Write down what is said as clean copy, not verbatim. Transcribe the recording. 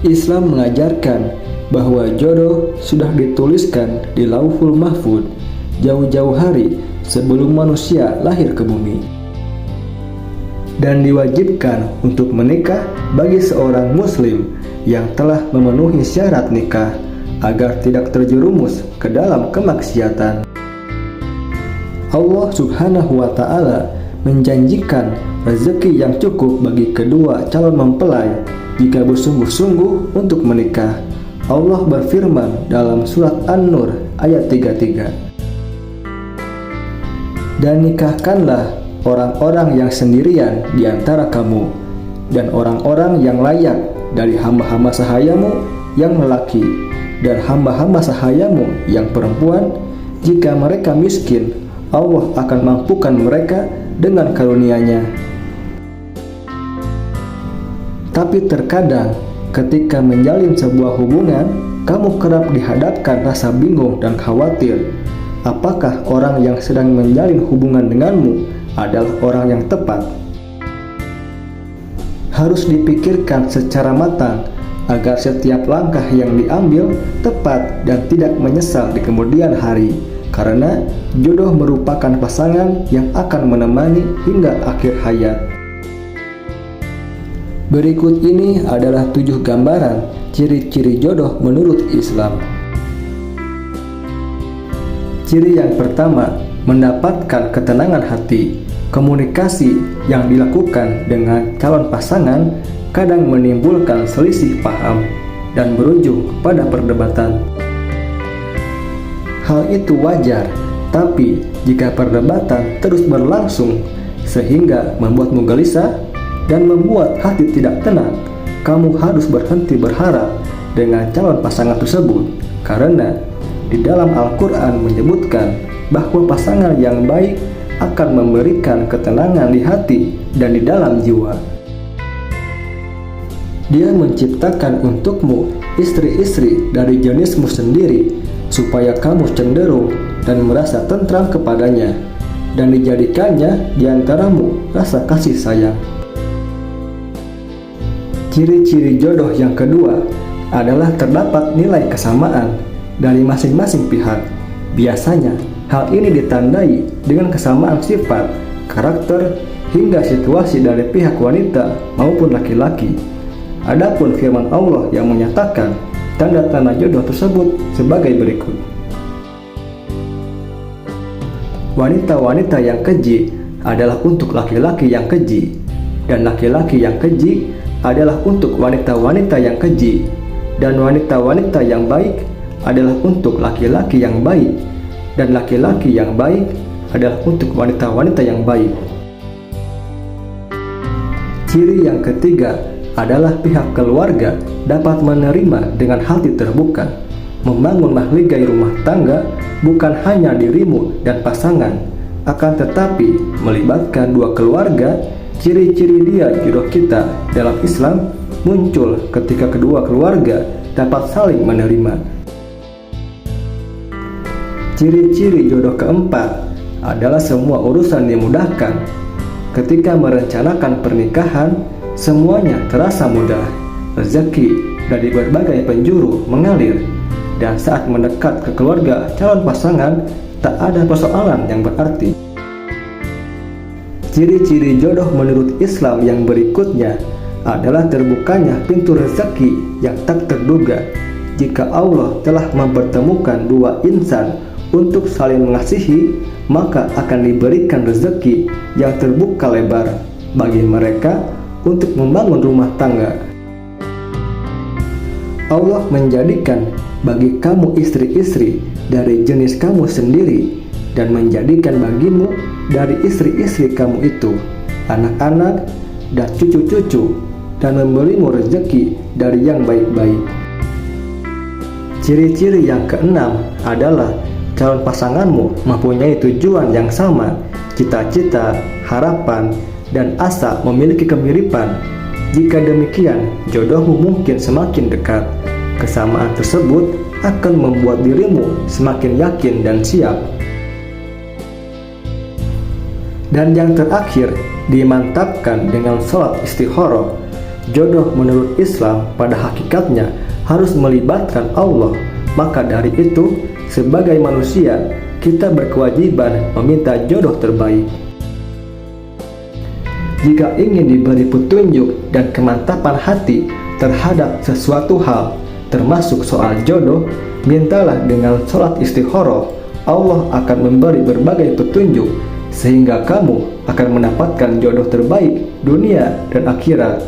Islam mengajarkan bahwa jodoh sudah dituliskan di Lauhul Mahfuz jauh-jauh hari sebelum manusia lahir ke bumi, dan diwajibkan untuk menikah bagi seorang muslim yang telah memenuhi syarat nikah agar tidak terjerumus ke dalam kemaksiatan. Allah Subhanahu wa Ta'ala menjanjikan rezeki yang cukup bagi kedua calon mempelai jika bersungguh-sungguh untuk menikah. Allah berfirman dalam surat An-Nur ayat 33, "Dan nikahkanlah orang-orang yang sendirian di antara kamu, dan orang-orang yang layak dari hamba-hamba sahayamu yang lelaki, dan hamba-hamba sahayamu yang perempuan. Jika mereka miskin, Allah akan mampukan mereka dengan karunia-Nya." Tapi terkadang ketika menjalin sebuah hubungan, kamu kerap dihadapkan rasa bingung dan khawatir. Apakah orang yang sedang menjalin hubungan denganmu adalah orang yang tepat? Harus dipikirkan secara matang agar setiap langkah yang diambil tepat dan tidak menyesal di kemudian hari, karena jodoh merupakan pasangan yang akan menemani hingga akhir hayat. Berikut ini adalah 7 gambaran ciri-ciri jodoh menurut Islam. Ciri yang pertama, mendapatkan ketenangan hati. Komunikasi yang dilakukan dengan calon pasangan kadang menimbulkan selisih paham dan berujung pada perdebatan. Hal itu wajar, tapi jika perdebatan terus berlangsung sehingga membuatmu gelisah dan membuat hati tidak tenang, kamu harus berhenti berharap dengan calon pasangan tersebut, karena di dalam Al-Quran menyebutkan bahwa pasangan yang baik akan memberikan ketenangan di hati dan di dalam jiwa. Dia menciptakan untukmu istri-istri dari jenismu sendiri supaya kamu cenderung dan merasa tentram kepadanya, dan dijadikannya di antaramu rasa kasih sayang. Ciri-ciri jodoh yang kedua adalah terdapat nilai kesamaan dari masing-masing pihak. Biasanya, hal ini ditandai dengan kesamaan sifat, karakter, hingga situasi dari pihak wanita maupun laki-laki. Adapun firman Allah yang menyatakan tanda-tanda jodoh tersebut sebagai berikut. Wanita-wanita yang keji adalah untuk laki-laki yang keji, dan laki-laki yang keji adalah untuk wanita-wanita yang keji, dan wanita-wanita yang baik adalah untuk laki-laki yang baik, dan laki-laki yang baik adalah untuk wanita-wanita yang baik. Ciri yang ketiga adalah pihak keluarga dapat menerima dengan hati terbuka. Membangun mahligai rumah tangga bukan hanya dirimu dan pasangan, akan tetapi melibatkan dua keluarga. Ciri-ciri dia jodoh kita dalam Islam muncul ketika kedua keluarga dapat saling menerima. Ciri-ciri jodoh keempat adalah semua urusan dimudahkan. Ketika merencanakan pernikahan, semuanya terasa mudah. Rezeki dari berbagai penjuru mengalir, dan saat mendekat ke keluarga calon pasangan, tak ada persoalan yang berarti. Ciri-ciri jodoh menurut Islam yang berikutnya adalah terbukanya pintu rezeki yang tak terduga. Jika Allah telah mempertemukan dua insan untuk saling mengasihi, maka akan diberikan rezeki yang terbuka lebar bagi mereka untuk membangun rumah tangga. Allah menjadikan bagi kamu istri-istri dari jenis kamu sendiri, dan menjadikan bagimu dari istri-istri kamu itu anak-anak dan cucu-cucu, dan memberimu rezeki dari yang baik-baik. Ciri-ciri yang keenam adalah calon pasanganmu mempunyai tujuan yang sama, cita-cita, harapan, dan asa memiliki kemiripan. Jika demikian, jodohmu mungkin semakin dekat. Kesamaan tersebut akan membuat dirimu semakin yakin dan siap. Dan yang terakhir, dimantapkan dengan sholat istikharah. jodoh menurut Islam pada hakikatnya harus melibatkan Allah. Maka dari itu, sebagai manusia, kita berkewajiban meminta jodoh terbaik. Jika ingin diberi petunjuk dan kemantapan hati terhadap sesuatu hal, termasuk soal jodoh, mintalah dengan sholat istikharah. Allah akan memberi berbagai petunjuk, sehingga kamu akan mendapatkan jodoh terbaik dunia dan akhirat.